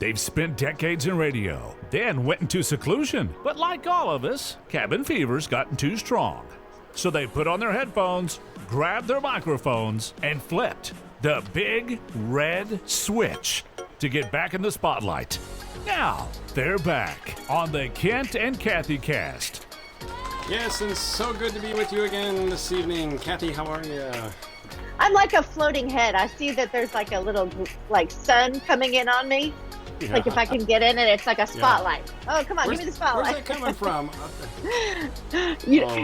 They've spent decades in radio, then went into seclusion. But like all of us, cabin fever's gotten too strong. So they put on their headphones, grabbed their microphones, and flipped the big red switch to get back in the spotlight. Now, they're back on the Kent and Kathi cast. Yes, and so good to be with you again this evening. Kathi, how are you? I'm like a floating head. I see that there's like a little sun coming in on me. Yeah. Like if I can get in it, it's like a spotlight. Yeah. Oh, come on, give me the spotlight. Where's that coming from?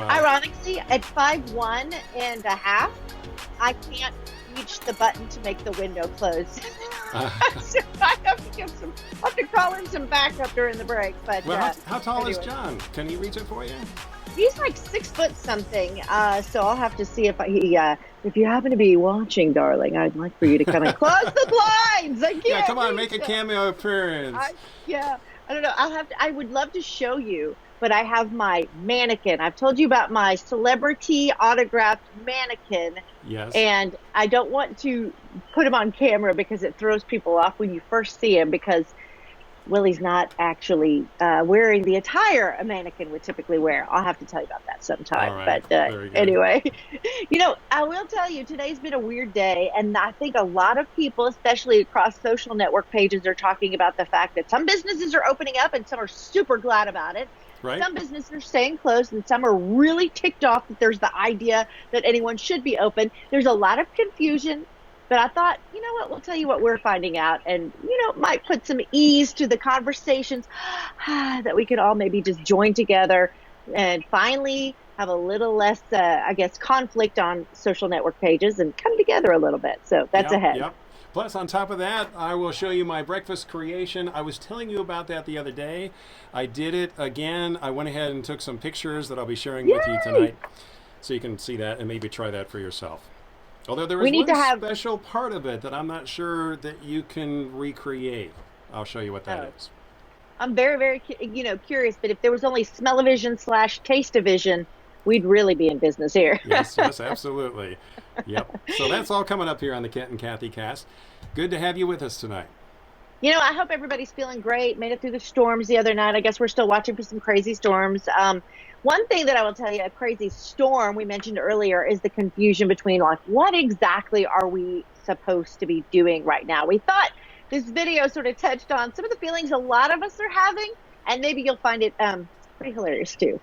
Ironically, at 5'1" and a half, I can't reach the button to make the window close. So I have to crawl in some backup during the break. But how tall is John? Can he reach it for you? He's like 6 foot something. So I'll have to see if you happen to be watching, darling, I'd like for you to kind of close the blinds. Yeah, come on, make a cameo appearance. I don't know. I would love to show you, but I have my mannequin. I've told you about my celebrity autographed mannequin. Yes. And I don't want to put him on camera because it throws people off when you first see him, because Willie's not actually wearing the attire a mannequin would typically wear. I'll have to tell you about that sometime. Right. But anyway, I will tell you, today's been a weird day. And I think a lot of people, especially across social network pages, are talking about the fact that some businesses are opening up and some are super glad about it. Right. Some businesses are staying closed and some are really ticked off that there's the idea that anyone should be open. There's a lot of confusion. But I thought, you know what, we'll tell you what we're finding out, and, might put some ease to the conversations that we could all maybe just join together and finally have a little less, conflict on social network pages and come together a little bit. So that's ahead. Yep. Plus, on top of that, I will show you my breakfast creation. I was telling you about that the other day. I did it again. I went ahead and took some pictures that I'll be sharing with you tonight, so you can see that and maybe try that for yourself. Although there is one special part of it that I'm not sure that you can recreate. I'll show you what that is. I'm very, very, curious. But if there was only smell-o-vision / taste-o-vision, we'd really be in business here. Yes, absolutely. Yep. So that's all coming up here on the Kent and Kathi cast. Good to have you with us tonight. I hope everybody's feeling great. Made it through the storms the other night. I guess we're still watching for some crazy storms. One thing that I will tell you, a crazy storm we mentioned earlier, is the confusion between what exactly are we supposed to be doing right now? We thought this video sort of touched on some of the feelings a lot of us are having, and maybe you'll find it pretty hilarious too.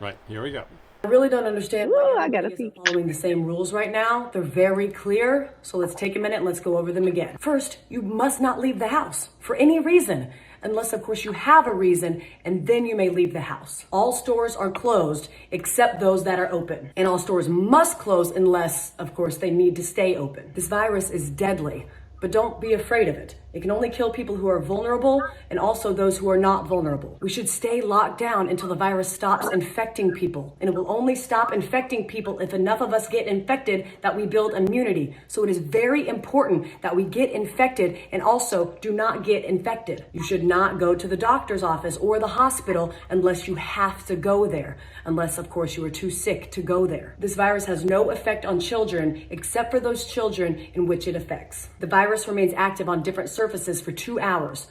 Right, here we go. I really don't understand why everybody isn't following the same rules right now. They're very clear, so let's take a minute and let's go over them again. First, you must not leave the house for any reason, unless of course you have a reason, and then you may leave the house. All stores are closed except those that are open, and all stores must close unless, of course, they need to stay open. This virus is deadly, but don't be afraid of it. It can only kill people who are vulnerable and also those who are not vulnerable. We should stay locked down until the virus stops infecting people. And it will only stop infecting people if enough of us get infected that we build immunity. So it is very important that we get infected and also do not get infected. You should not go to the doctor's office or the hospital unless you have to go there. Unless, of course, you are too sick to go there. This virus has no effect on children except for those children in which it affects. The virus remains active on different surfaces for 2 hours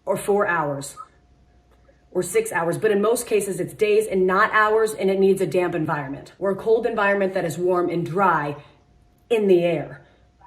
or 4 hours or 6 hours, but in most cases it's days and not hours, and it needs a damp environment or a cold environment that is warm and dry in the air,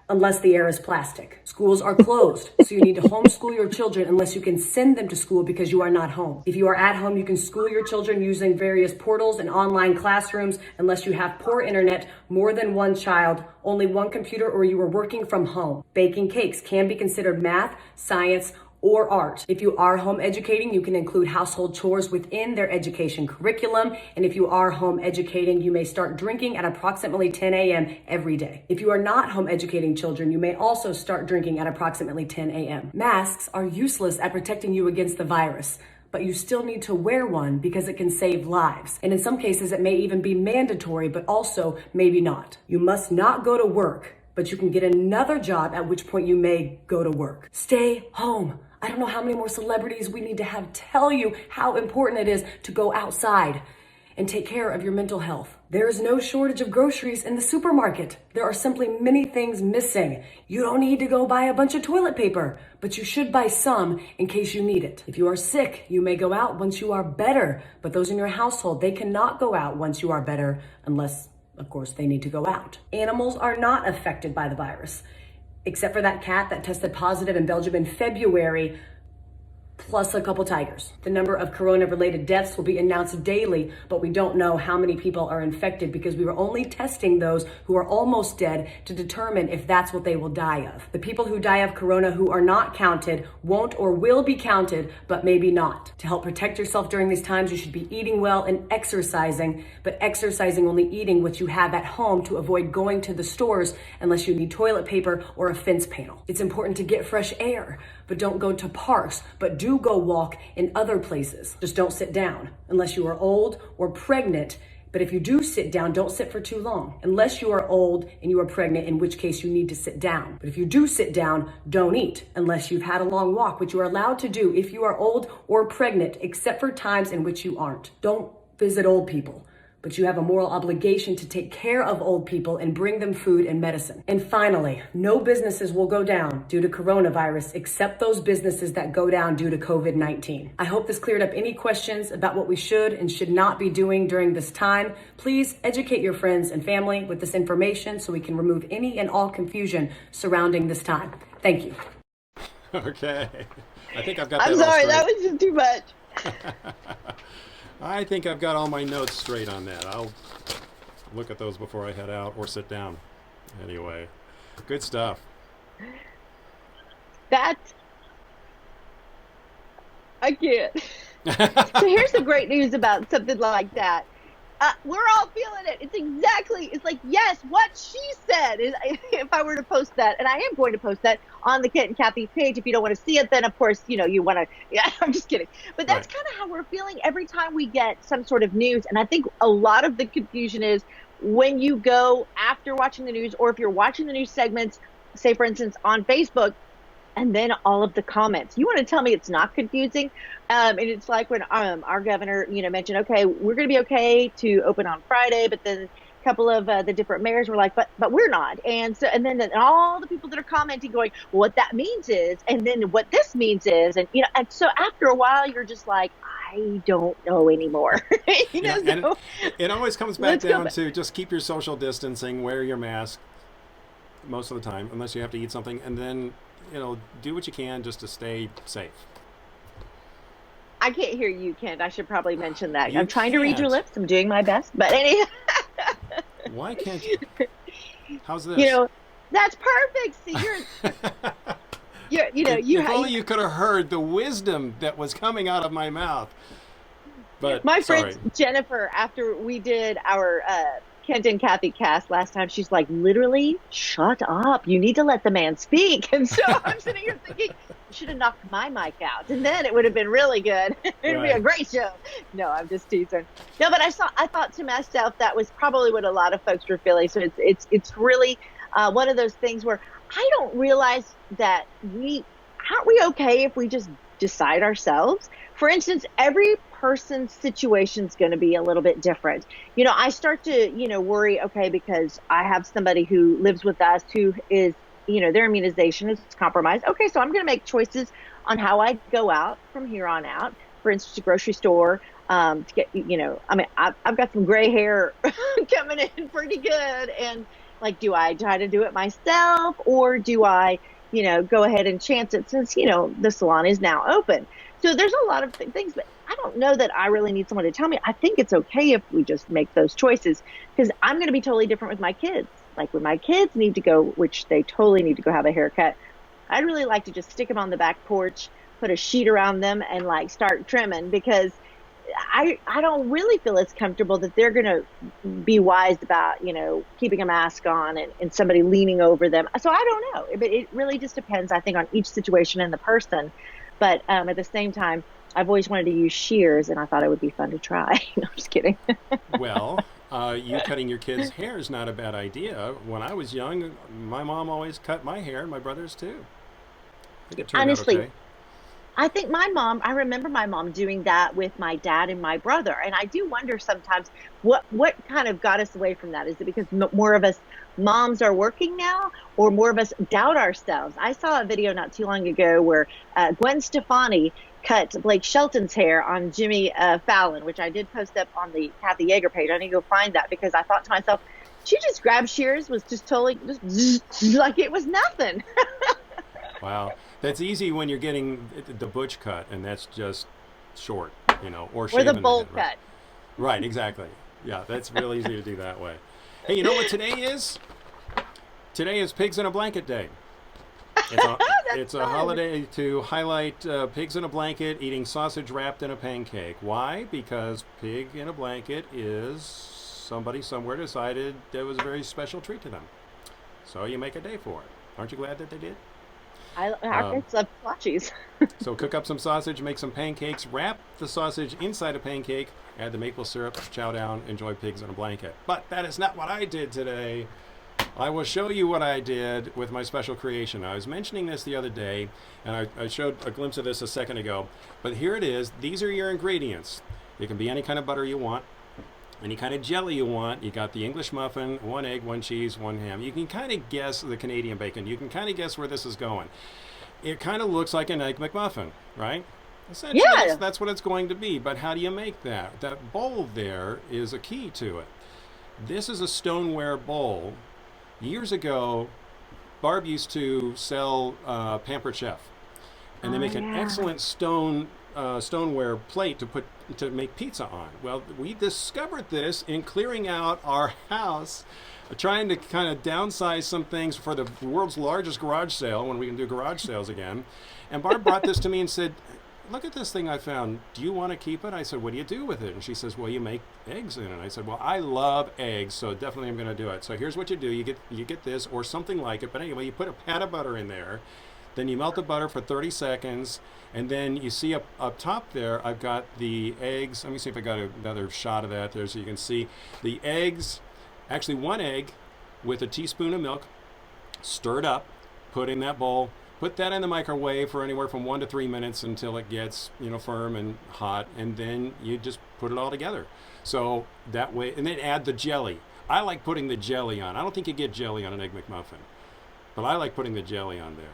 unless the air is plastic. Schools are closed, so you need to homeschool your children unless you can send them to school because you are not home. If you are at home, you can school your children using various portals and online classrooms unless you have poor internet, more than one child, only one computer, or you are working from home. Baking cakes can be considered math, science, or art. If you are home educating, you can include household chores within their education curriculum. And if you are home educating, you may start drinking at approximately 10 a.m. every day. If you are not home educating children, you may also start drinking at approximately 10 a.m. Masks are useless at protecting you against the virus, but you still need to wear one because it can save lives. And in some cases, it may even be mandatory, but also maybe not. You must not go to work, but you can get another job, at which point you may go to work. Stay home. I don't know how many more celebrities we need to have tell you how important it is to go outside and take care of your mental health. There is no shortage of groceries in the supermarket. There are simply many things missing. You don't need to go buy a bunch of toilet paper, but you should buy some in case you need it. If you are sick, you may go out once you are better, but those in your household, they cannot go out once you are better unless, of course, they need to go out. Animals are not affected by the virus, except for that cat that tested positive in Belgium in February, plus a couple tigers. The number of corona-related deaths will be announced daily, but we don't know how many people are infected because we were only testing those who are almost dead to determine if that's what they will die of. The people who die of corona who are not counted won't or will be counted, but maybe not. To help protect yourself during these times, you should be eating well and exercising, but exercising only eating what you have at home to avoid going to the stores unless you need toilet paper or a fence panel. It's important to get fresh air, but don't go to parks, but do go walk in other places. Just don't sit down unless you are old or pregnant. But if you do sit down, don't sit for too long. Unless you are old and you are pregnant, in which case you need to sit down. But if you do sit down, don't eat unless you've had a long walk, which you are allowed to do if you are old or pregnant, except for times in which you aren't. Don't visit old people, but you have a moral obligation to take care of old people and bring them food and medicine. And finally, no businesses will go down due to coronavirus except those businesses that go down due to COVID-19. I hope this cleared up any questions about what we should and should not be doing during this time. Please educate your friends and family with this information so we can remove any and all confusion surrounding this time. Thank you. Okay. I think I've got that I'm sorry, all that was just too much. I think I've got all my notes straight on that. I'll look at those before I head out or sit down. Anyway, good stuff. I can't. So here's the great news about something like that. We're all feeling it. It's like, yes, what she said is, if I were to post that, and I am going to post that on the Kent and Kathy page. If you don't want to see it, then of course, you want to, yeah, I'm just kidding. But that's kind of how we're feeling every time we get some sort of news. And I think a lot of the confusion is when you go after watching the news, or if you're watching the news segments, say for instance, on Facebook, and then all of the comments. You want to tell me it's not confusing? And it's like when our governor, mentioned, okay, we're going to be okay to open on Friday, but then a couple of the different mayors were like, but we're not. And then all the people that are commenting going, well, what that means is, and then what this means is, and and so after a while, you're just like, I don't know anymore. And it always comes back down to just keep your social distancing, wear your mask most of the time, unless you have to eat something, and then do what you can just to stay safe. I can't hear you, Kent. I should probably mention that. You I'm trying to read your can't. lips. I'm doing my best. But anyway. Why can't you? How's this? That's perfect. See, if only you could have heard the wisdom that was coming out of my mouth. But my sorry. friend Jennifer, after we did our Kent and Kathy cast last time, she's like, literally, shut up. You need to let the man speak. And so I'm sitting here thinking, you should have knocked my mic out. And then it would have been really good. It'd be a great show. No, I'm just teasing. No, but I thought to myself, that was probably what a lot of folks were feeling. So it's really one of those things where I don't realize that aren't we okay if we just decide ourselves? For instance, every person's situation is going to be a little bit different. I start to, worry, okay, because I have somebody who lives with us who is, their immunization is compromised. Okay, so I'm going to make choices on how I go out from here on out. For instance, a grocery store, to get, I've got some gray hair coming in pretty good. And like, do I try to do it myself, or do I, go ahead and chance it since, the salon is now open? So there's a lot of things, but I don't know that I really need someone to tell me. I think it's okay if we just make those choices, because I'm going to be totally different with my kids. Like when my kids need to go, which they totally need to go have a haircut, I'd really like to just stick them on the back porch, put a sheet around them, and like start trimming, because I don't really feel as comfortable that they're going to be wise about, keeping a mask on and somebody leaning over them. So I don't know. But it really just depends, I think, on each situation and the person. But at the same time, I've always wanted to use shears, and I thought it would be fun to try. No, I'm just kidding. Well, you cutting your kids' hair is not a bad idea. When I was young, my mom always cut my hair, and my brothers too. I think it turned out okay. I think I remember my mom doing that with my dad and my brother. And I do wonder sometimes what kind of got us away from that? Is it because more of us moms are working now, or more of us doubt ourselves? I saw a video not too long ago where Gwen Stefani cut Blake Shelton's hair on Jimmy Fallon, which I did post up on the Kathi Yeager page. I need to go find that because I thought to myself, she just grabbed shears, was just totally just like it was nothing. Wow. That's easy when you're getting the butch cut, and that's just short, or Or shaving the the bowl head, right? cut. Right, exactly. Yeah, that's real easy to do that way. Hey, you know what today is? Today is Pigs in a Blanket Day. It's a holiday to highlight pigs in a blanket eating sausage wrapped in a pancake. Why? Because pig in a blanket is somebody somewhere decided that was a very special treat to them. So you make a day for it. Aren't you glad that they did? Our kids love splotchies. So cook up some sausage, make some pancakes, wrap the sausage inside a pancake, add the maple syrup, chow down, enjoy pigs in a blanket. But that is not what I did today. I will show you what I did with my special creation. I was mentioning this the other day, and I showed a glimpse of this a second ago. But here it is. These are your ingredients. It can be any kind of butter you want, any kind of jelly you want. You got the English muffin, 1 egg, 1 cheese, 1 ham. You can kind of guess the Canadian bacon. You can kind of guess where this is going. It kind of looks like an Egg McMuffin, right? Essentially, Yeah. that's what it's going to be. But how do you make that? That bowl there is a key to it. This is a Stoneware Bowl. Years ago, Barb used to sell Pampered Chef, and they make an excellent stoneware plate to make pizza on. Well, we discovered this in clearing out our house, trying to kind of downsize some things for the world's largest garage sale when we can do garage sales again. And Barb brought this to me and said, "Look at this thing I found. Do you want to keep it?" I said, "What do you do with it?" And she says, "Well, you make eggs in it." I said, "Well, I love eggs, so definitely I'm going to do it." So here's what you do. You get this or something like it. But anyway, you put a pat of butter in there. Then you melt the butter for 30 seconds. And then you see up top there, I've got the eggs. Let me see if I got another shot of that there so you can see the eggs. Actually, 1 egg with a teaspoon of milk, stirred up, put in that bowl. Put that in the microwave for anywhere from 1 to 3 minutes until it gets, firm and hot, and then you just put it all together. So that way, and then add the jelly. I like putting the jelly on. I don't think you get jelly on an Egg McMuffin, but I like putting the jelly on there.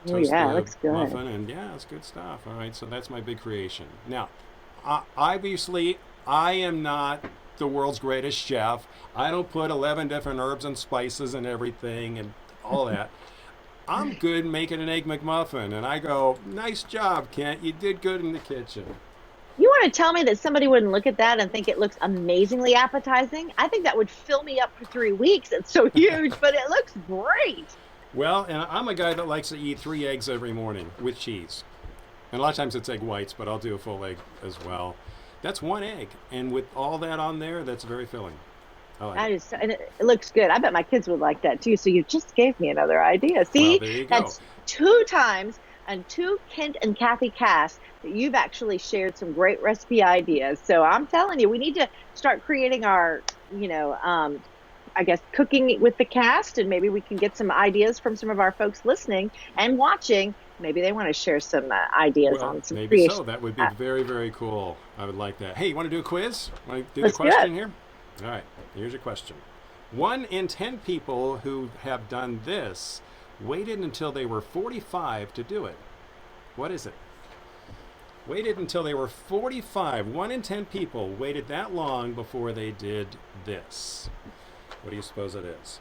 Oh, Toast yeah, the looks good. muffin, and yeah, it's good stuff. All right, so that's my big creation. Now, obviously, I am not the world's greatest chef. I don't put 11 different herbs and spices and everything and all that. I'm good making an Egg McMuffin, and I go, "Nice job, Kent. You did good in the kitchen." You want to tell me that somebody wouldn't look at that and think it looks amazingly appetizing? I think that would fill me up for 3 weeks. It's so huge, but it looks great. Well, and I'm a guy that likes to eat 3 eggs every morning with cheese. And a lot of times it's egg whites, but I'll do a full egg as well. That's 1 egg, and with all that on there, that's very filling. I like That it. is, and it looks good. I bet my kids would like that too. So you just gave me another idea. See, Well, there you go. that's 2 times and 2 Kent and Kathi casts that you've actually shared some great recipe ideas. So I'm telling you, we need to start creating our, I guess, cooking with the cast, and maybe we can get some ideas from some of our folks listening and watching. Maybe they want to share some ideas Well, on some maybe creation. so. That would be very, very cool. I would like that. Hey, you want to do a quiz? Want to do Let's the do question it. here? All right, here's your question. 1 in 10 people who have done this waited until they were 45 to do it. What is it? Waited until they were 45. 1 in 10 people waited that long before they did this. What do you suppose it is?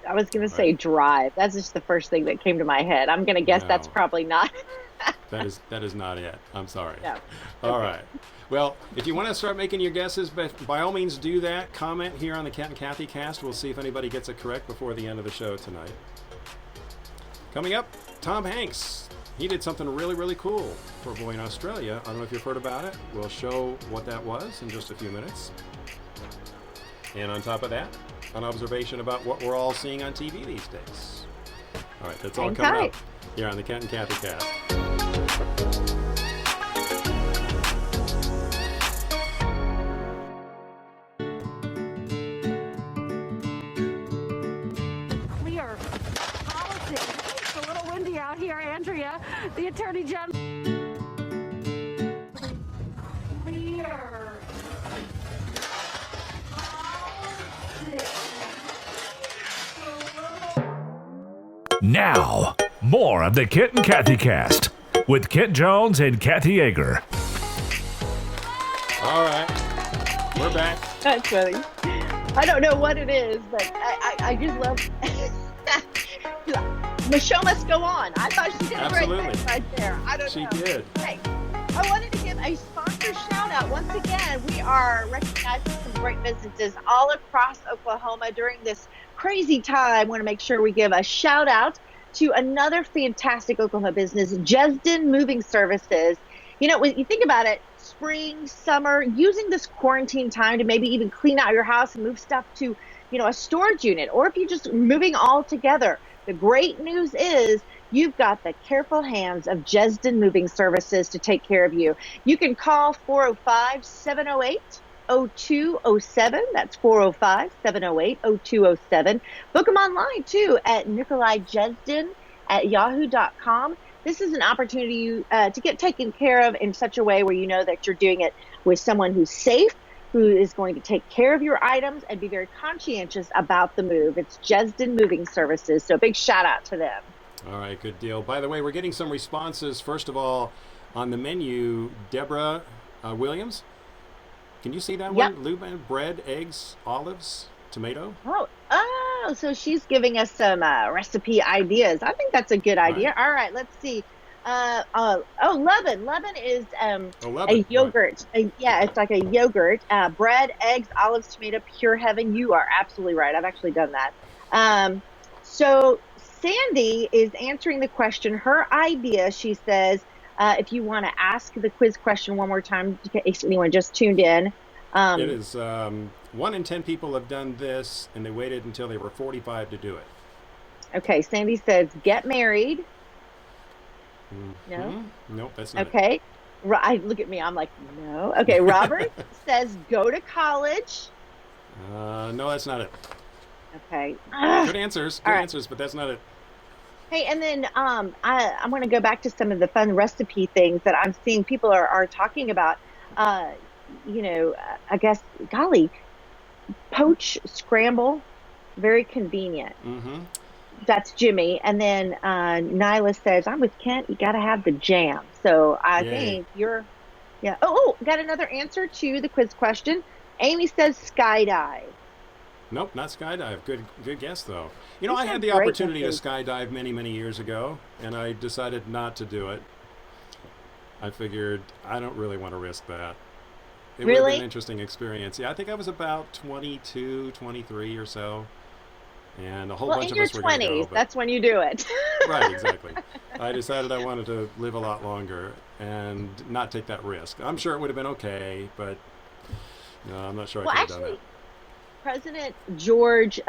I was going to All say right. drive. That's just the first thing that came to my head. I'm going to guess that's No. probably not. That is not it. I'm sorry. No. All Okay. right. Well, if you want to start making your guesses, by all means do that. Comment here on the Cat and Kathy cast. We'll see if anybody gets it correct before the end of the show tonight. Coming up, Tom Hanks. He did something really, really cool for a boy in Australia. I don't know if you've heard about it. We'll show what that was in just a few minutes. And on top of that, an observation about what we're all seeing on TV these days. All right, that's all Hang coming tight. up here on the Cat and Kathy cast. Clear policy. It's a little windy out here, Andrea. the Attorney General. Now, more of the Kit and Kathi cast with Kit Jones and Kathi Yeager. All right, we're back. That's funny. I don't know what it is, but I just love. The show must go on. I thought she did a great thing right there. I don't know. She did. Hey, I wanted to give a sponsor shout out. Once again, we are recognizing some great businesses all across Oklahoma during this crazy time. I want to make sure we give a shout out to another fantastic Oklahoma business, Jesden Moving Services. You know, when you think about it, spring, summer, using this quarantine time to maybe even clean out your house and move stuff to, you know, a storage unit, or if you're just moving all together. The great news is you've got the careful hands of Jesden Moving Services to take care of you. You can call 405-708-0207. That's 405-708-0207. Book them online, too, at NikolaiJesden@yahoo.com. This is an opportunity to get taken care of in such a way where you know that you're doing it with someone who's safe, who is going to take care of your items and be very conscientious about the move. It's Jesden Moving Services, so big shout out to them. All right, good deal. By the way, we're getting some responses. First of all, on the menu, Deborah Williams. Can you see that one? Luban, bread, eggs, olives, tomato. Oh, so she's giving us some recipe ideas. I think that's a good idea. All right, let's see. Leaven. Leaven is a yogurt. Right. It's like a yogurt. Bread, eggs, olives, tomato, pure heaven. You are absolutely right. I've actually done that. So Sandy is answering the question. Her idea, she says, if you want to ask the quiz question one more time, in case anyone just tuned in. It is 1 in 10 people have done this, and they waited until they were 45 to do it. Okay, Sandy says, get married. No? Nope, that's not it. Look at me. I'm like, no. Okay, Robert says, go to college. No, that's not it. Okay. Good answers, but that's not it. Hey, and then I'm going to go back to some of the fun recipe things that I'm seeing people are talking about. I guess, golly, poach, scramble, very convenient. Mm-hmm. That's Jimmy. And then Nyla says, I'm with Kent. You got to have the jam. So I think you're, got another answer to the quiz question. Amy says skydive. Nope, not skydive. Good guess, though. You know, I had the opportunity to skydive many, many years ago, and I decided not to do it. I figured I don't really want to risk that. It would have been an interesting experience. Yeah, I think I was about 22, 23 or so. And a whole bunch of us were going to go. In your 20s, that's when you do it. Right, exactly. I decided I wanted to live a lot longer and not take that risk. I'm sure it would have been okay, but no, I'm not sure I could have done that. President George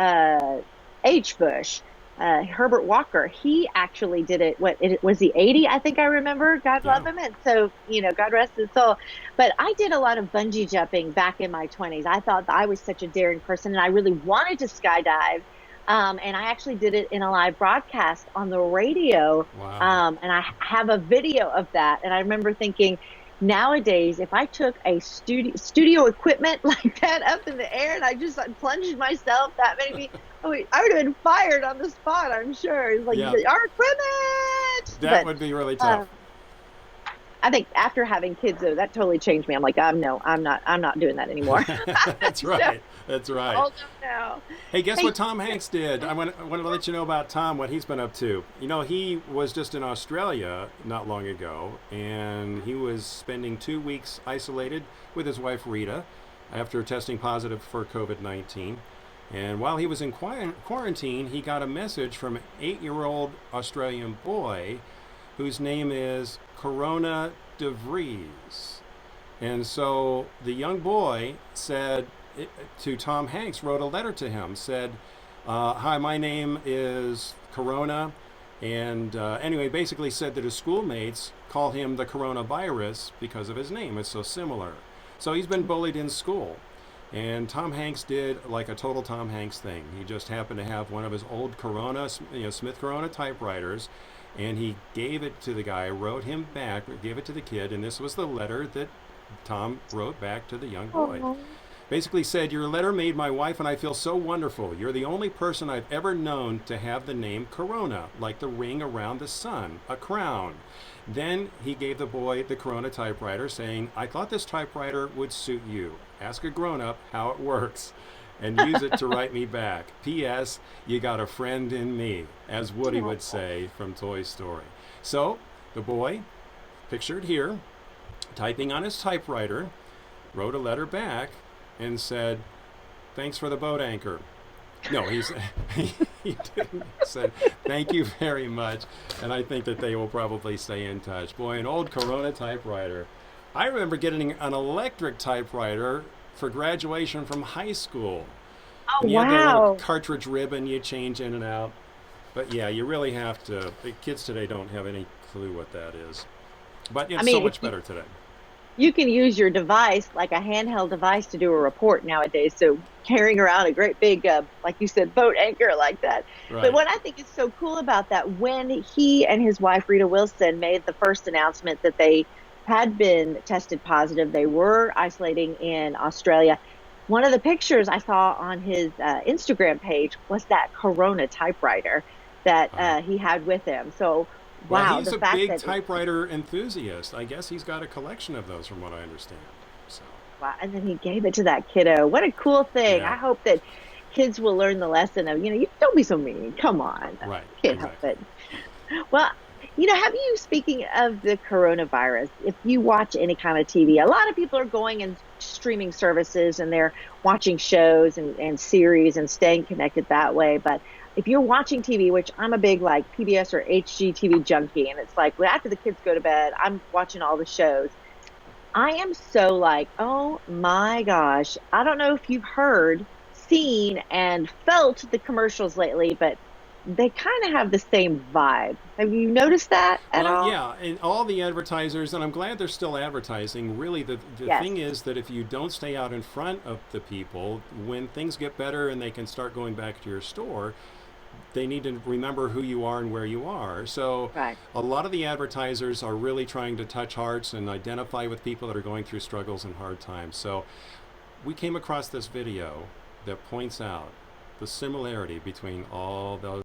H. Bush, Herbert Walker, he actually did it. Was he 80? I think I remember. God love him. And so, God rest his soul. But I did a lot of bungee jumping back in my 20s. I thought that I was such a daring person, and I really wanted to skydive. And I actually did it in a live broadcast on the radio. Wow. And I have a video of that. And I remember thinking, nowadays, if I took a studio equipment like that up in the air and I just plunged myself that many feet, I would have been fired on the spot, I'm sure. It's like, our equipment! That would be really tough. I think after having kids, though, that totally changed me. I'm like, I'm not doing that anymore. That's right. That's right. Hold on now. Hey, guess what Tom Hanks did? I want to let you know about Tom, what he's been up to. He was just in Australia not long ago, and he was spending 2 weeks isolated with his wife, Rita, after testing positive for COVID-19. And while he was in quarantine, he got a message from an 8-year-old Australian boy whose name is Corona de Vries. And so the young boy said to Tom Hanks, wrote a letter to him, said, hi, my name is Corona. And anyway, basically said that his schoolmates call him the coronavirus because of his name. It's so similar. So he's been bullied in school. And Tom Hanks did like a total Tom Hanks thing. He just happened to have one of his old Corona, Smith Corona typewriters. And he gave it to the guy, wrote him back, gave it to the kid, and this was the letter that Tom wrote back to the young boy. Oh. Basically said, "Your letter made my wife and I feel so wonderful. You're the only person I've ever known to have the name Corona, like the ring around the sun, a crown." Then he gave the boy the Corona typewriter, saying, "I thought this typewriter would suit you. Ask a grown-up how it works and use it to write me back. P.S. You got a friend in me," as Woody would say from Toy Story. So the boy, pictured here, typing on his typewriter, wrote a letter back and said, "Thanks for the boat anchor." No, he didn't. He said, "Thank you very much." And I think that they will probably stay in touch. Boy, an old Corona typewriter. I remember getting an electric typewriter for graduation from high school. Oh, And you had that wow. little cartridge ribbon you change in and out. But yeah, you really have to. The kids today don't have any clue what that is. But it's so much better today. You can use your device, like a handheld device, to do a report nowadays. So carrying around a great big, like you said, boat anchor like that. Right. But what I think is so cool about that, when he and his wife, Rita Wilson, made the first announcement that they had been tested positive, they were isolating in Australia. One of the pictures I saw on his Instagram page was that Corona typewriter that he had with him. So, wow. Well, he's the a fact big that typewriter enthusiast. I guess he's got a collection of those, from what I understand. So. wow, and then he gave it to that kiddo. What a cool thing. Yeah. I hope that kids will learn the lesson of, you don't be so mean. Come on. Right. Can't help it. Well, have you, speaking of the coronavirus, if you watch any kind of TV, a lot of people are going and streaming services and they're watching shows and series and staying connected that way. But if you're watching TV, which I'm a big like PBS or HGTV junkie, and it's like after the kids go to bed, I'm watching all the shows. I am so like, oh my gosh, I don't know if you've heard, seen, and felt the commercials lately, but they kind of have the same vibe. Have you noticed that at all? Yeah, and all the advertisers, and I'm glad they're still advertising. Really, the Yes. thing is that if you don't stay out in front of the people, when things get better and they can start going back to your store, they need to remember who you are and where you are. So Right. a lot of the advertisers are really trying to touch hearts and identify with people that are going through struggles and hard times. So we came across this video that points out the similarity between all those.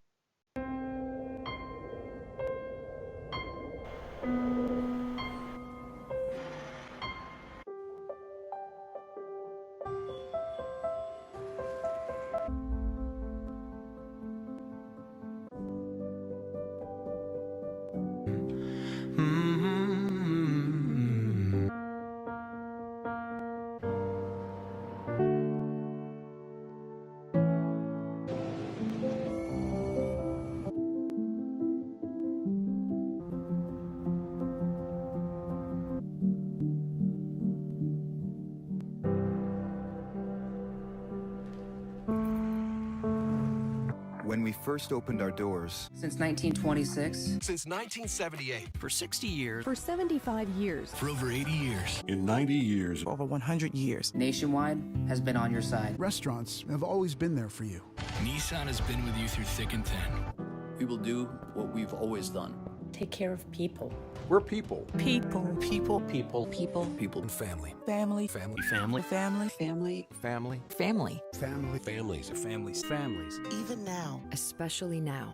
When we first opened our doors, Since 1926. Since 1978. For 60 years. For 75 years. For over 80 years. In 90 years. Over 100 years. Nationwide has been on your side. Restaurants have always been there for you. Nissan has been with you through thick and thin. We will do what we've always done. Take care of people. We're people. People. People. People. People. People. And family. Family. Family. Family. Family. Family. Family. Family. Family. Families are families. Families. Even now. Especially now.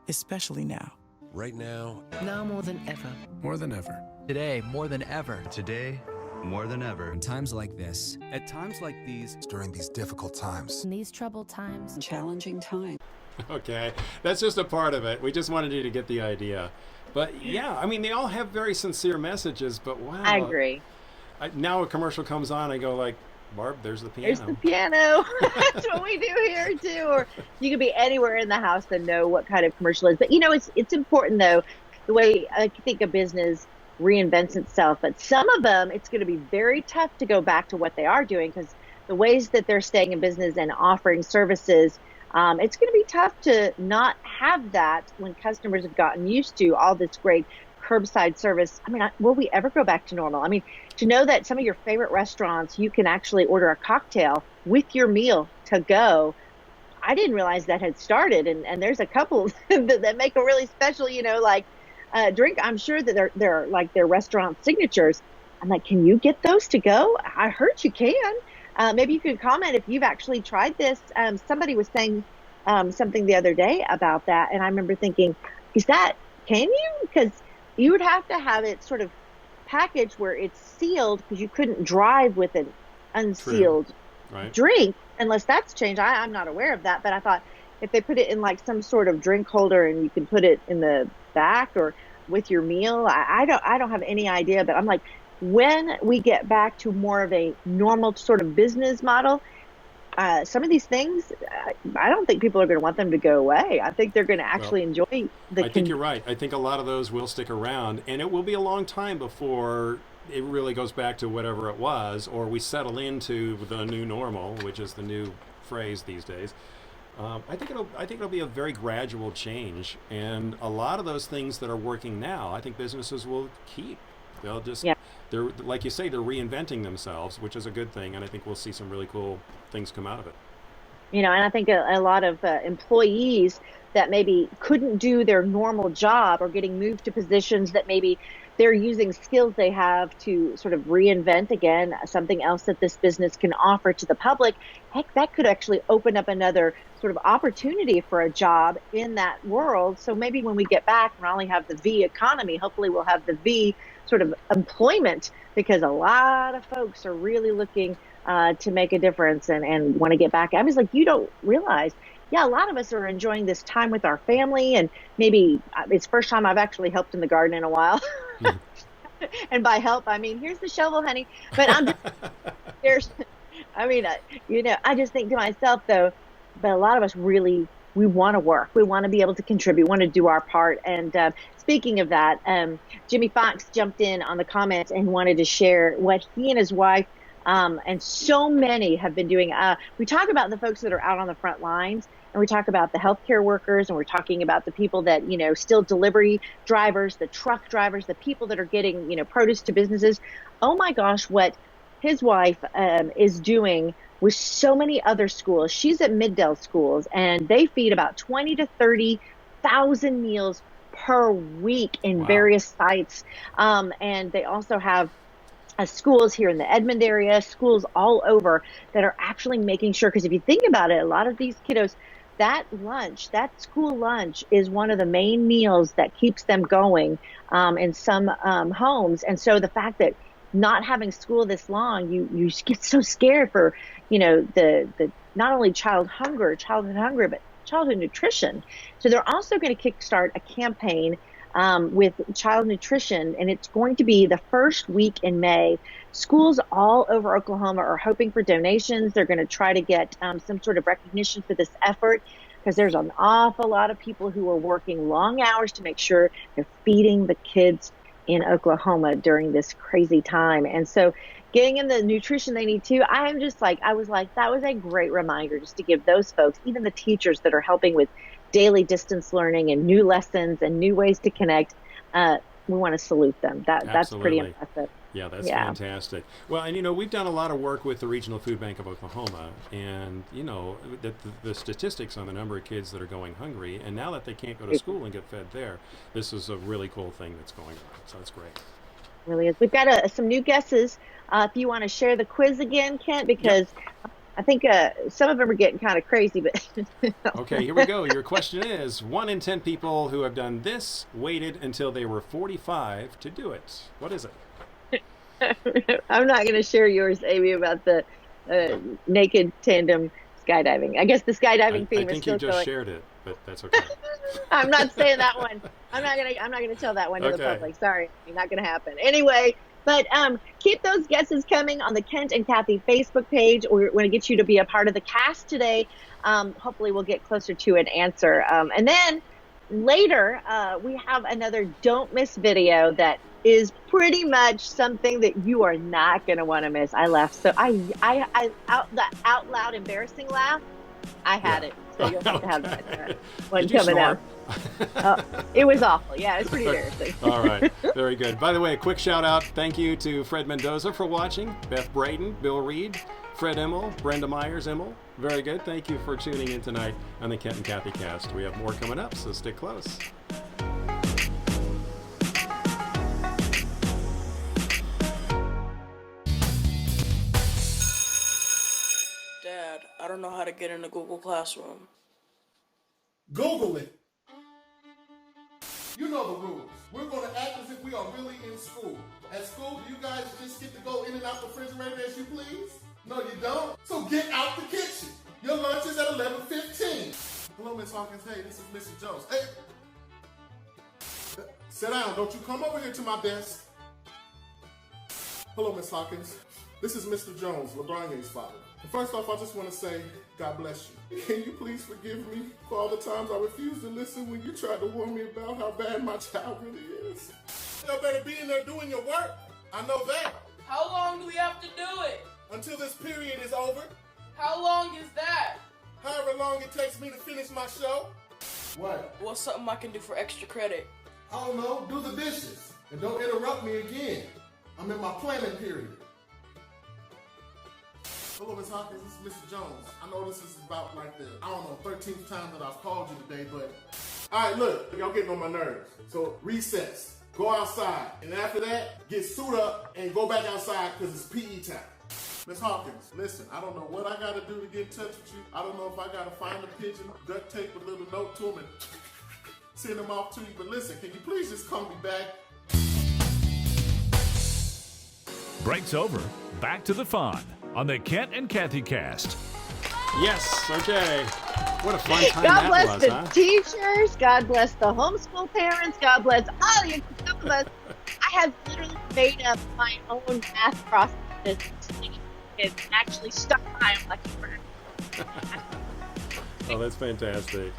Especially now. Right now. Now more than ever. More than ever. Today, more than ever. today, more than ever. In times like this. At times like these. During these difficult times. In these troubled times. Challenging times. Okay, that's just a part of it. We just wanted you to get the idea. But yeah, I mean, they all have very sincere messages, but wow. I agree. Now a commercial comes on, I go like, Barb, there's the piano. There's the piano. That's what we do here too. Or you can be anywhere in the house and know what kind of commercial it is. But it's important though, the way I think a business reinvents itself. But some of them, it's going to be very tough to go back to what they are doing, because the ways that they're staying in business and offering services, it's going to be tough to not have that when customers have gotten used to all this great curbside service. I mean, will we ever go back to normal? I mean, to know that some of your favorite restaurants, you can actually order a cocktail with your meal to go. I didn't realize that had started. And there's a couple that make a really special, like drink. I'm sure that they're like their restaurant signatures. I'm like, can you get those to go? I heard you can. Maybe you could comment if you've actually tried this. Somebody was saying something the other day about that, and I remember thinking, can you? Because you would have to have it sort of packaged where it's sealed, because you couldn't drive with an unsealed drink unless that's changed. I'm not aware of that, but I thought if they put it in like some sort of drink holder and you can put it in the back or with your meal, I don't have any idea. But I'm like, when we get back to more of a normal sort of business model, some of these things, I don't think people are going to want them to go away. I think they're going to actually enjoy the. I think you're right. I think a lot of those will stick around, and it will be a long time before it really goes back to whatever it was, or we settle into the new normal, which is the new phrase these days. I think it'll be a very gradual change, and a lot of those things that are working now, I think businesses will keep. They'll just, they're like you say, they're reinventing themselves, which is a good thing, and I think we'll see some really cool things come out of it. And I think a lot of employees that maybe couldn't do their normal job or getting moved to positions that maybe they're using skills they have to sort of reinvent again, something else that this business can offer to the public. Heck, that could actually open up another sort of opportunity for a job in that world. So maybe when we get back and only have the V economy, hopefully we'll have the V sort of employment, because a lot of folks are really looking to make a difference and want to get back. I was like, you don't realize, a lot of us are enjoying this time with our family, and maybe it's the first time I've actually helped in the garden in a while. And by help, I mean, here's the shovel, honey. But I just think to myself, though, but a lot of us really, we want to work. We want to be able to contribute, want to do our part. And speaking of that, Jimmy Fox jumped in on the comments and wanted to share what he and his wife and so many have been doing. We talk about the folks that are out on the front lines, and we talk about the healthcare workers, and we're talking about the people that, still delivery drivers, the truck drivers, the people that are getting, produce to businesses. Oh my gosh, what his wife is doing with so many other schools. She's at Middale schools, and they feed about 20 to 30,000 meals per week in various sites. And they also have schools here in the Edmond area, schools all over that are actually making sure, because if you think about it, a lot of these kiddos, that school lunch is one of the main meals that keeps them going in some homes. And so the fact that not having school this long, you get so scared for, the not only childhood hunger, but childhood nutrition. So they're also going to kickstart a campaign with child nutrition, and it's going to be the first week in May. Schools all over Oklahoma are hoping for donations. They're going to try to get some sort of recognition for this effort, because there's an awful lot of people who are working long hours to make sure they're feeding the kids in Oklahoma during this crazy time. And so getting in the nutrition they need too, I was like, that was a great reminder just to give those folks, even the teachers that are helping with daily distance learning and new lessons and new ways to connect. We want to salute them. That's pretty impressive. Yeah, that's fantastic. Well, and we've done a lot of work with the Regional Food Bank of Oklahoma, and the statistics on the number of kids that are going hungry, and now that they can't go to school and get fed there, this is a really cool thing that's going on. So that's great. It really is. We've got some new guesses. If you want to share the quiz again, Kent, because I think some of them are getting kind of crazy, but Okay, here we go. Your question is, 1 in 10 people who have done this waited until they were 45 to do it. What is it? I'm not going to share yours, Amy, about the naked tandem skydiving. I guess the skydiving theme is still I think you just shared it, but that's okay. I'm not saying that one. I'm not gonna tell that one to the public. Sorry, not gonna happen. Anyway, but keep those guesses coming on the Kent and Kathi Facebook page. We're going to get you to be a part of the cast today. Hopefully, we'll get closer to an answer. And then later, we have another don't miss video that is pretty much something that you are not going to want to miss. I laughed so that out loud embarrassing laugh. I had it, so you'll have to have that one coming out. It was awful. Yeah, it was pretty embarrassing. All right, very good. By the way, a quick shout out. Thank you to Fred Mendoza for watching, Beth Braden, Bill Reed, Fred Immel, Brenda Myers Immel. Very good. Thank you for tuning in tonight on the Kent and Kathi cast. We have more coming up, so stick close. I don't know how to get into Google Classroom. Google it. You know the rules. We're going to act as if we are really in school. At school, do you guys just get to go in and out the refrigerator as you please? No, you don't. So get out the kitchen. Your lunch is at 11:15. Hello, Miss Hawkins. Hey, this is Mrs. Jones. Hey. Sit down. Don't you come over here to my desk. Hello, Miss Hawkins. This is Mr. Jones, LeBron's father. First off, I just want to say, God bless you. Can you please forgive me for all the times I refused to listen when you tried to warn me about how bad my child really is? You better be in there doing your work. I know that. How long do we have to do it? Until this period is over. How long is that? However long it takes me to finish my show. What? What's something I can do for extra credit? I don't know. Do the dishes. And don't interrupt me again. I'm in my planning period. Hello, Ms. Hawkins. This is Mr. Jones. I know this is about like the, 13th time that I've called you today, but... All right, look. Y'all getting on my nerves. So, recess. Go outside. And after that, get suit up and go back outside because it's PE time. Ms. Hawkins, listen, I don't know what I got to do to get in touch with you. I don't know if I got to find a pigeon, duct tape a little note to him, and send him off to you. But listen, can you please just call me back? Break's over. Back to the fun on the Kent and Kathi cast. Yes, okay. What a fun time God that bless was, the huh? teachers. God bless the homeschool parents. God bless all you. Some of us, I have literally made up my own math processes and actually stuck by them like a bird. Oh, that's fantastic.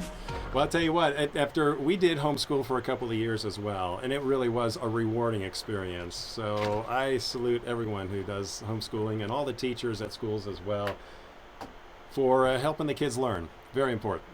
Well, I'll tell you what, after we did homeschool for a couple of years as well, and it really was a rewarding experience. So I salute everyone who does homeschooling and all the teachers at schools as well for helping the kids learn. Very important.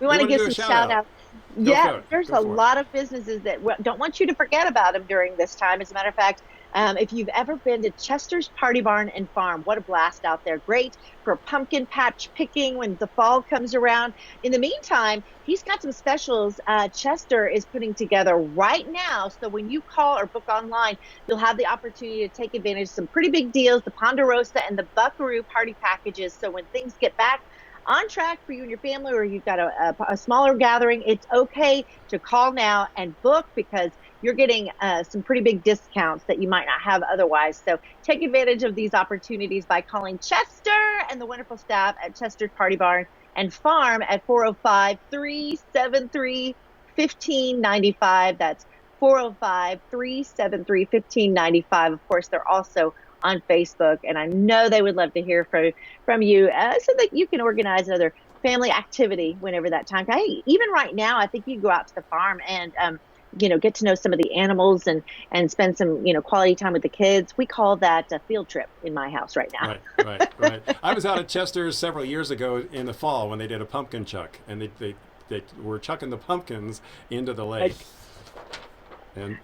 We want to give some shout outs. Yeah, there's a lot of businesses that don't want you to forget about them during this time. As a matter of fact, if you've ever been to Chester's Party Barn and Farm, what a blast out there. Great for pumpkin patch picking when the fall comes around. In the meantime, he's got some specials Chester is putting together right now. So when you call or book online, you'll have the opportunity to take advantage of some pretty big deals, the Ponderosa and the Buckaroo party packages. So when things get back on track for you and your family, or you've got a smaller gathering, it's okay to call now and book because you're getting some pretty big discounts that you might not have otherwise. So take advantage of these opportunities by calling Chester and the wonderful staff at Chester's Party Barn and Farm at 405-373-1595. That's 405-373-1595. Of course, they're also on Facebook, and I know they would love to hear from you so that you can organize another family activity whenever that time. Hey, even right now, I think you can go out to the farm and get to know some of the animals and spend some quality time with the kids. We call that a field trip in my house right now. Right. I was out at Chester's several years ago in the fall when they did a pumpkin chuck, and they were chucking the pumpkins into the lake. And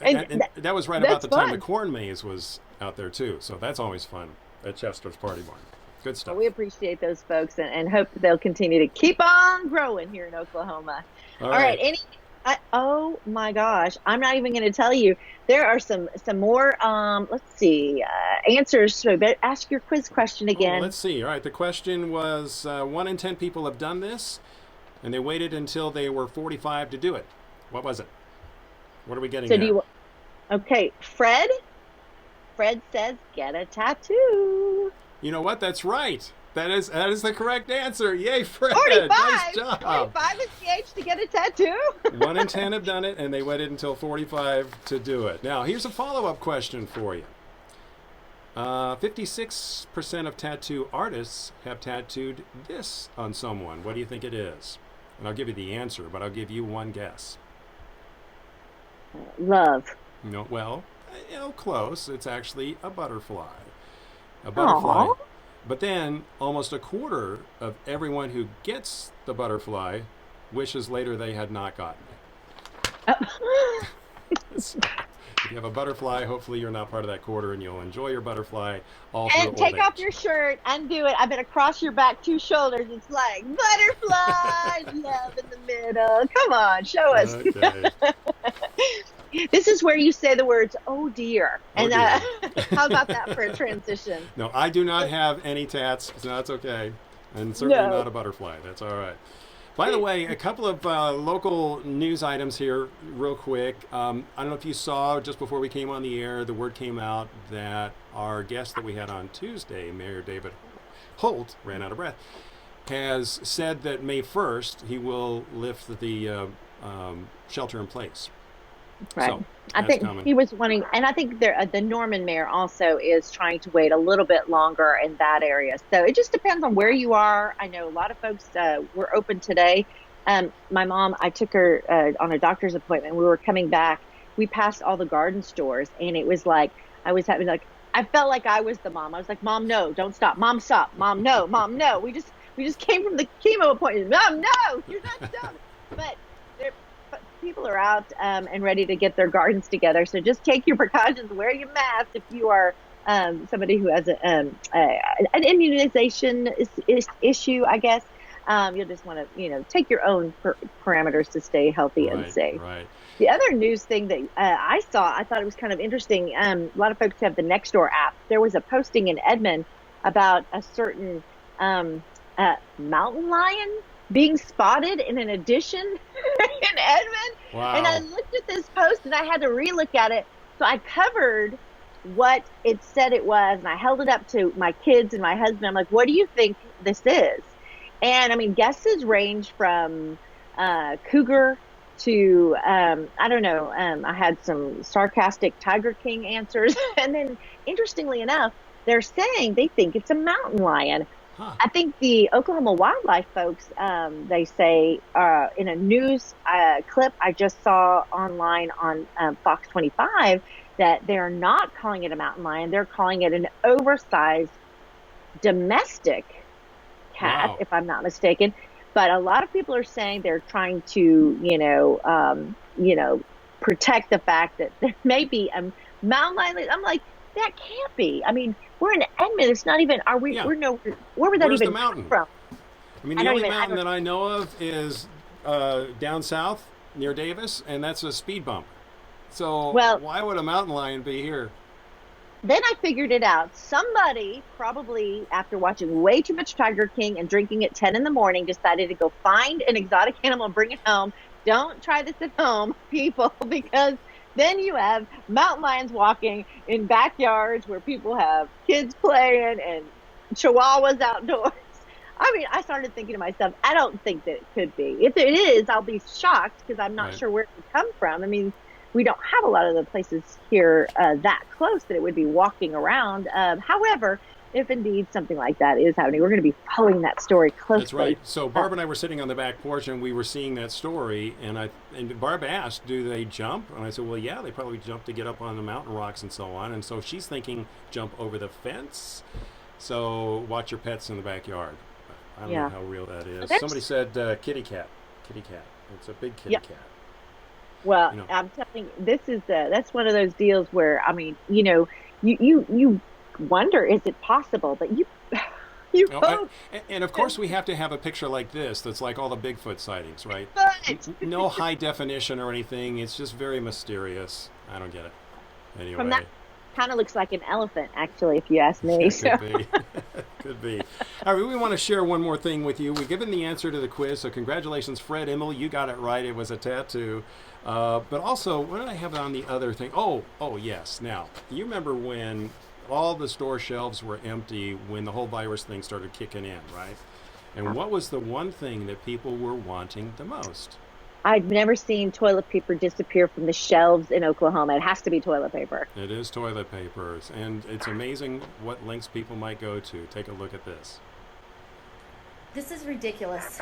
that was right about the time the corn maze was out there too. So that's always fun at Chester's Party Barn. Good stuff. Well, we appreciate those folks and hope they'll continue to keep on growing here in Oklahoma. All right. Oh my gosh, I'm not even going to tell you. There are some more, let's see, answers. So ask your quiz question again. Let's see. All right. The question was 1 in 10 people have done this, and they waited until they were 45 to do it. What was it? What are we getting at? Okay, Fred says get a tattoo. You know what? That's right. That is the correct answer. Yay, Fred. 45. Nice job. 45 is the age to get a tattoo. 1 in 10 have done it, and they waited until 45 to do it. Now, here's a follow-up question for you. 56% of tattoo artists have tattooed this on someone. What do you think it is? And I'll give you the answer, but I'll give you one guess. Love. No, well, close. It's actually a butterfly. A butterfly. Aww. But then almost a quarter of everyone who gets the butterfly wishes later they had not gotten it. If you have a butterfly, hopefully you're not part of that quarter and you'll enjoy your butterfly all through And take off your shirt, undo it. I bet across your back 2 shoulders, it's like butterfly, love in the middle. Come on, show us. Okay. This is where you say the words, oh dear. And how about that for a transition? No, I do not have any tats, so that's okay. And certainly No. not a butterfly. That's all right. By the way, a couple of local news items here real quick. I don't know if you saw, just before we came on the air, the word came out that our guest that we had on Tuesday, Mayor David Holt, ran out of breath, has said that May 1st he will lift the shelter in place. Right. So, I think coming. he was wanting, and I think the Norman mayor also is trying to wait a little bit longer in that area. So it just depends on where you are. I know a lot of folks were open today. My mom, I took her on a doctor's appointment. We were coming back. We passed all the garden stores, and it was like I felt like I was the mom. I was like, Mom, no, don't stop. Mom, stop. Mom, no. Mom, no. We just came from the chemo appointment. Mom, no, you're not done. But people are out and ready to get their gardens together. So just take your precautions, wear your mask if you are somebody who has an immunization issue, I guess. You'll just want to, take your own parameters to stay healthy and safe. Right. The other news thing that I thought it was kind of interesting. A lot of folks have the Nextdoor app. There was a posting in Edmond about a certain mountain lion being spotted in an addition in Edmond. Wow. And I looked at this post and I had to relook at it. So I covered what it said it was, and I held it up to my kids and my husband. I'm like, what do you think this is? And I mean, guesses range from cougar to, I don't know, I had some sarcastic Tiger King answers. And then, interestingly enough, they're saying they think it's a mountain lion. Huh. I think the Oklahoma wildlife folks, they say in a news clip I just saw online on Fox 25 that they're not calling it a mountain lion. They're calling it an oversized domestic cat, Wow. if I'm not mistaken. But a lot of people are saying they're trying to, protect the fact that there may be a mountain lion. I'm like, that can't be. I mean, we're in Edmond. It's not even. Are we? Yeah. We're no. Where would that Where's even the mountain? come from? I mean, the only mountain that I know of is down south near Davis, and that's a speed bump. So why would a mountain lion be here? Then I figured it out. Somebody, probably after watching way too much Tiger King and drinking at 10 in the morning, decided to go find an exotic animal and bring it home. Don't try this at home, people, because then you have mountain lions walking in backyards where people have kids playing and chihuahuas outdoors. I mean, I started thinking to myself, I don't think that it could be. If it is, I'll be shocked because I'm not sure where it would come from. I mean, we don't have a lot of the places here that close that it would be walking around. However, if indeed something like that is happening, we're going to be following that story closely. That's right. So Barb and I were sitting on the back porch and we were seeing that story, and Barb asked, do they jump? And I said, well, yeah, they probably jump to get up on the mountain rocks and so on. And so she's thinking jump over the fence. So watch your pets in the backyard. I don't know how real that is. Somebody said kitty cat. Kitty cat. It's a big kitty cat. Well, I'm telling you, that's one of those deals where, I mean, you wonder, is it possible? But you hope. And of course, we have to have a picture like this that's like all the Bigfoot sightings, right? No high definition or anything. It's just very mysterious. I don't get it. Anyway. From that, kind of looks like an elephant, actually, if you ask me. Could be. Could be. All right, we want to share one more thing with you. We've given the answer to the quiz, so congratulations, Fred Immel. You got it right. It was a tattoo. But also, what did I have on the other thing? Oh, yes. Now, you remember when all the store shelves were empty when the whole virus thing started kicking in, right? And what was the one thing that people were wanting the most? I've never seen toilet paper disappear from the shelves in Oklahoma. It has to be toilet paper. It is toilet papers, and it's amazing what lengths people might go to. Take a look at this. This is ridiculous.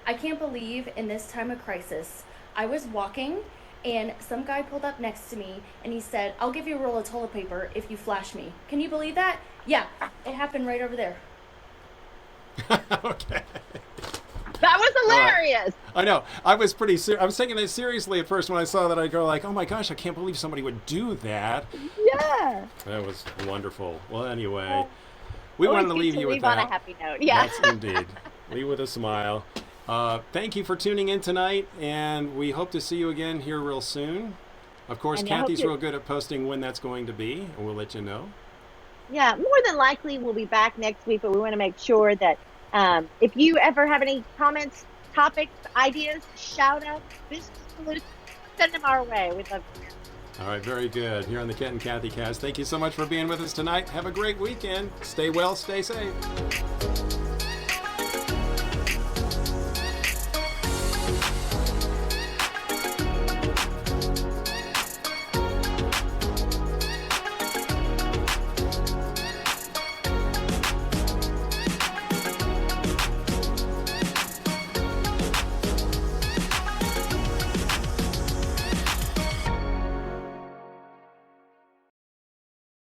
I can't believe in this time of crisis, I was walking and some guy pulled up next to me and he said, I'll give you a roll of toilet paper if you flash me. Can you believe that? Yeah, it happened right over there. Okay. That was hilarious. I know. I was pretty I was taking that seriously at first when I saw that. I go like, oh my gosh, I can't believe somebody would do that. Yeah. That was wonderful. Well, anyway, we wanted to leave you with that. On a happy note. Yeah. Yes, indeed. Leave with a smile. Thank you for tuning in tonight, and we hope to see you again here real soon. Of course, Kathy's real good at posting when that's going to be, and we'll let you know. Yeah, more than likely we'll be back next week, but we want to make sure that If you ever have any comments, topics, ideas, shout outs, business solutions, send them our way. We'd love to hear. All right, very good. Here on the Ken and Kathy Cast. Thank you so much for being with us tonight. Have a great weekend. Stay well, stay safe.